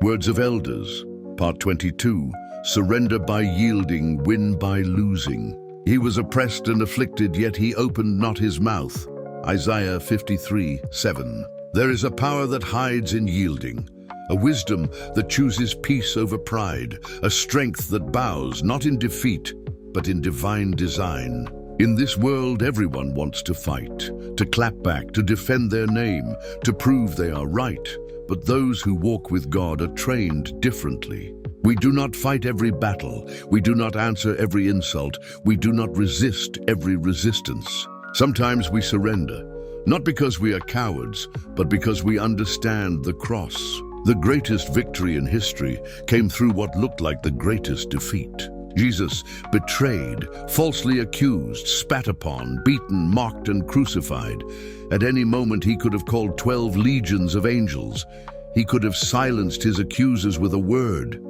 Words of Elders, Part 22, surrender by yielding, win by losing. He was oppressed and afflicted, yet he opened not his mouth. Isaiah 53:7. There is a power that hides in yielding, a wisdom that chooses peace over pride, a strength that bows not in defeat, but in divine design. In this world, everyone wants to fight, to clap back, to defend their name, to prove they are right. But those who walk with God are trained differently. We do not fight every battle. We do not answer every insult. We do not resist every resistance. Sometimes we surrender, not because we are cowards, but because we understand the cross. The greatest victory in history came through what looked like the greatest defeat. Jesus, betrayed, falsely accused, spat upon, beaten, mocked, and crucified. At any moment, he could have called 12 legions of angels. He could have silenced his accusers with a word.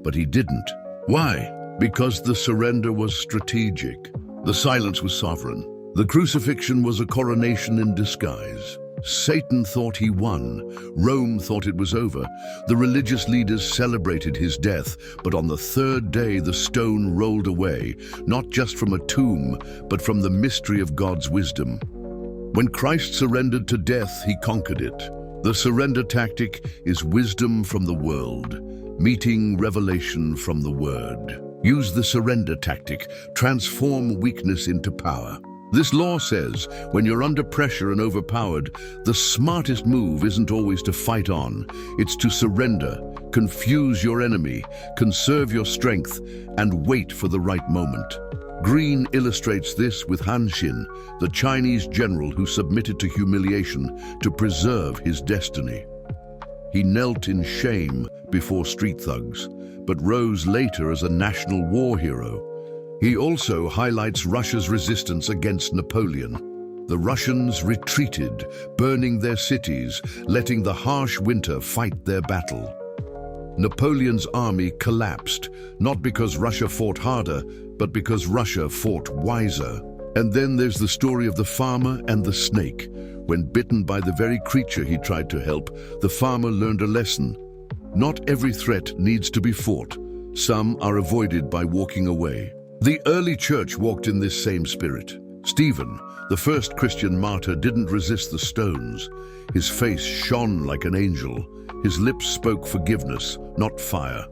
But he didn't. Why? Because the surrender was strategic. The silence was sovereign. The crucifixion was a coronation in disguise. Satan thought he won. Rome thought it was over. The religious leaders celebrated his death, but on the third day the stone rolled away, not just from a tomb, but from the mystery of God's wisdom. When Christ surrendered to death, he conquered it. The surrender tactic is wisdom from the world, meeting revelation from the Word. Use the surrender tactic. Transform weakness into power. This law says, when you're under pressure and overpowered, the smartest move isn't always to fight on. It's to surrender, confuse your enemy, conserve your strength, and wait for the right moment. Green illustrates this with Han Xin, the Chinese general who submitted to humiliation to preserve his destiny. He knelt in shame before street thugs, but rose later as a national war hero. He also highlights Russia's resistance against Napoleon. The Russians retreated, burning their cities, letting the harsh winter fight their battle. Napoleon's army collapsed, not because Russia fought harder, but because Russia fought wiser. And then there's the story of the farmer and the snake. When bitten by the very creature he tried to help, the farmer learned a lesson. Not every threat needs to be fought. Some are avoided by walking away. The early church walked in this same spirit. Stephen, the first Christian martyr, didn't resist the stones. His face shone like an angel. His lips spoke forgiveness, not fire.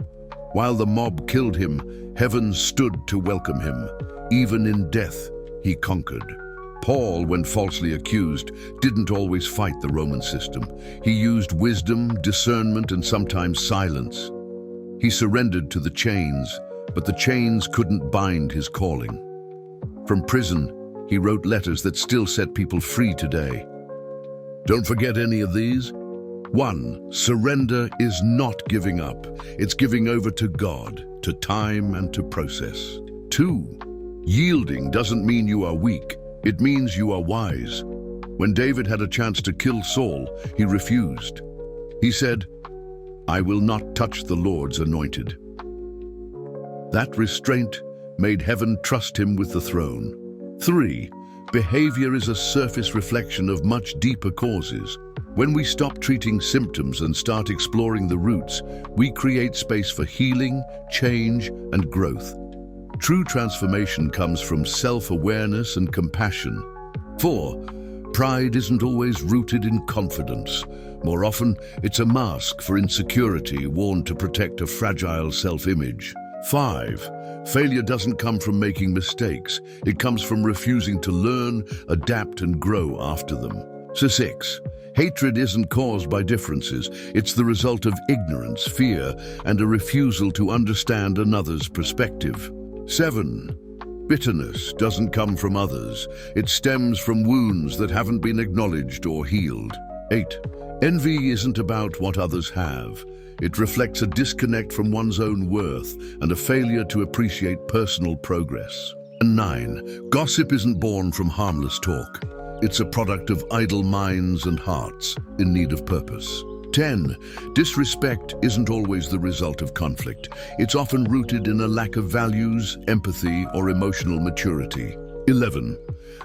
While the mob killed him, heaven stood to welcome him. Even in death, he conquered. Paul, when falsely accused, didn't always fight the Roman system. He used wisdom, discernment, and sometimes silence. He surrendered to the chains, but the chains couldn't bind his calling. From prison, he wrote letters that still set people free today. Don't forget any of these. 1. Surrender is not giving up. It's giving over to God, to time and to process. 2. Yielding doesn't mean you are weak. It means you are wise. When David had a chance to kill Saul, he refused. He said, "I will not touch the Lord's anointed." That restraint made heaven trust him with the throne. 3. Behavior is a surface reflection of much deeper causes. When we stop treating symptoms and start exploring the roots, we create space for healing, change, and growth. True transformation comes from self-awareness and compassion. 4. Pride isn't always rooted in confidence. More often, it's a mask for insecurity worn to protect a fragile self-image. 5. Failure doesn't come from making mistakes. It comes from refusing to learn, adapt, and grow after them. 6. Hatred isn't caused by differences. It's the result of ignorance, fear, and a refusal to understand another's perspective. 7. Bitterness doesn't come from others. It stems from wounds that haven't been acknowledged or healed. 8. Envy isn't about what others have. It reflects a disconnect from one's own worth and a failure to appreciate personal progress. And 9. Gossip isn't born from harmless talk. It's a product of idle minds and hearts in need of purpose. 10. Disrespect isn't always the result of conflict. It's often rooted in a lack of values, empathy, or emotional maturity. 11.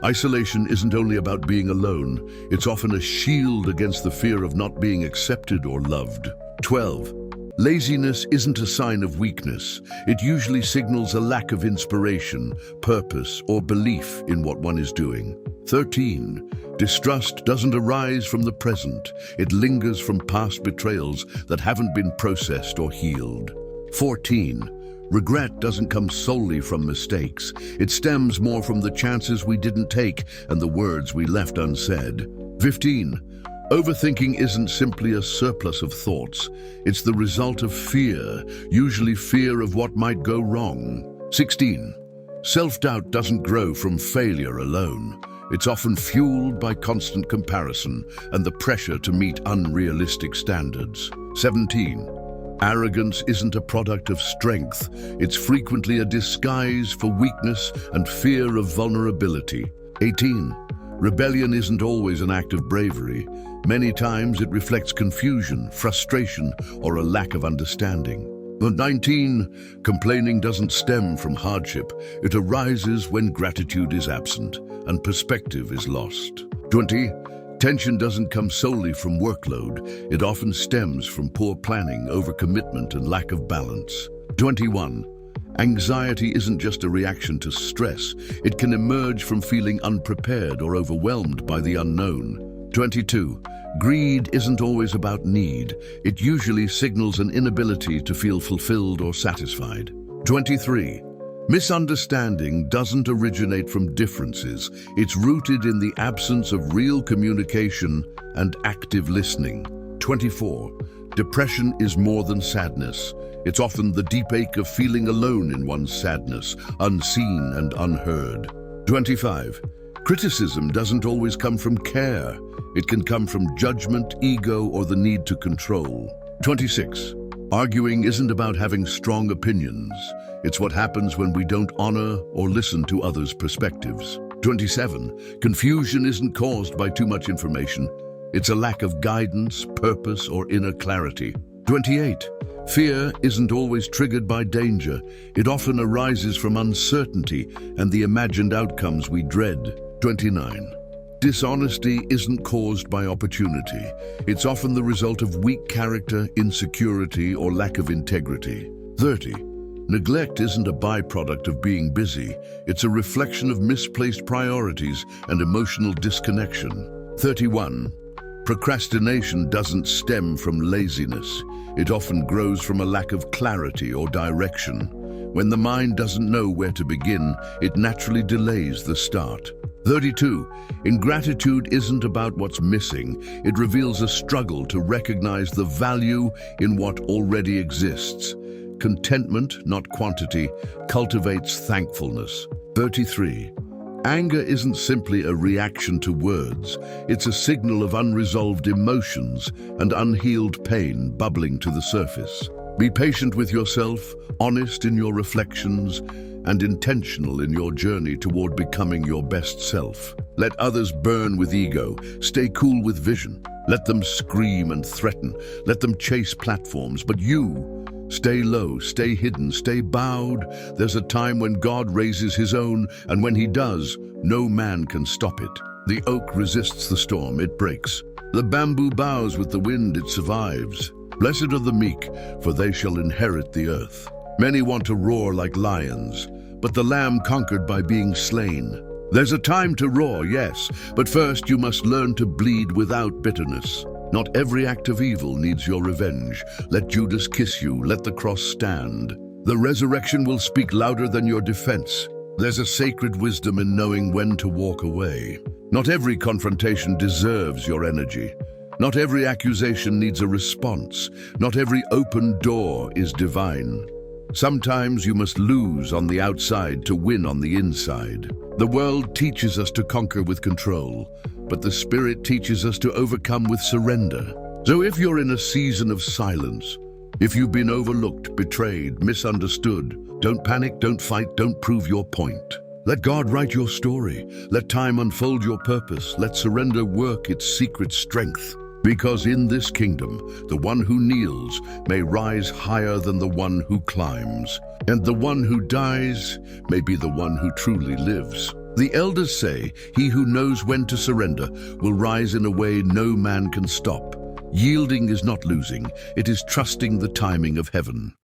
Isolation isn't only about being alone. It's often a shield against the fear of not being accepted or loved. 12. Laziness isn't a sign of weakness. It usually signals a lack of inspiration, purpose, or belief in what one is doing. 13. Distrust doesn't arise from the present. It lingers from past betrayals that haven't been processed or healed. 14. Regret doesn't come solely from mistakes. It stems more from the chances we didn't take and the words we left unsaid. 15. Overthinking isn't simply a surplus of thoughts. It's the result of fear, usually fear of what might go wrong. 16. Self-doubt doesn't grow from failure alone. It's often fueled by constant comparison and the pressure to meet unrealistic standards. 17. Arrogance isn't a product of strength. It's frequently a disguise for weakness and fear of vulnerability. 18. Rebellion isn't always an act of bravery. Many times it reflects confusion, frustration, or a lack of understanding. 19. Complaining doesn't stem from hardship. It arises when gratitude is absent and perspective is lost. 20. Tension doesn't come solely from workload. It often stems from poor planning, overcommitment, and lack of balance. 21. Anxiety isn't just a reaction to stress. It can emerge from feeling unprepared or overwhelmed by the unknown. 22. Greed isn't always about need. It usually signals an inability to feel fulfilled or satisfied. 23. Misunderstanding doesn't originate from differences. It's rooted in the absence of real communication and active listening. 24. Depression is more than sadness. It's often the deep ache of feeling alone in one's sadness, unseen and unheard. 25. Criticism doesn't always come from care. It can come from judgment, ego, or the need to control. 26. Arguing isn't about having strong opinions. It's what happens when we don't honor or listen to others' perspectives. 27. Confusion isn't caused by too much information. It's a lack of guidance, purpose, or inner clarity. 28. Fear isn't always triggered by danger. It often arises from uncertainty and the imagined outcomes we dread. 29. Dishonesty isn't caused by opportunity. It's often the result of weak character, insecurity, or lack of integrity. 30. Neglect isn't a byproduct of being busy. It's a reflection of misplaced priorities and emotional disconnection. 31. Procrastination doesn't stem from laziness. It often grows from a lack of clarity or direction. When the mind doesn't know where to begin, it naturally delays the start. 32. Ingratitude isn't about what's missing. It reveals a struggle to recognize the value in what already exists. Contentment, not quantity, cultivates thankfulness. 33. Anger isn't simply a reaction to words. It's a signal of unresolved emotions and unhealed pain bubbling to the surface. Be patient with yourself, honest in your reflections, and intentional in your journey toward becoming your best self. Let others burn with ego. Stay cool with vision. Let them scream and threaten. Let them chase platforms. But you, stay low, stay hidden, stay bowed. There's a time when God raises his own, and when he does, no man can stop it. The oak resists the storm, it breaks. The bamboo bows with the wind, it survives. Blessed are the meek, for they shall inherit the earth. Many want to roar like lions, but the lamb conquered by being slain. There's a time to roar, yes, but first you must learn to bleed without bitterness. Not every act of evil needs your revenge. Let Judas kiss you, let the cross stand. The resurrection will speak louder than your defense. There's a sacred wisdom in knowing when to walk away. Not every confrontation deserves your energy. Not every accusation needs a response. Not every open door is divine. Sometimes you must lose on the outside to win on the inside. The world teaches us to conquer with control, but the Spirit teaches us to overcome with surrender. So if you're in a season of silence, if you've been overlooked, betrayed, misunderstood, don't panic, don't fight, don't prove your point. Let God write your story. Let time unfold your purpose. Let surrender work its secret strength. Because in this kingdom, the one who kneels may rise higher than the one who climbs, and the one who dies may be the one who truly lives. The elders say, he who knows when to surrender will rise in a way no man can stop. Yielding is not losing, it is trusting the timing of heaven.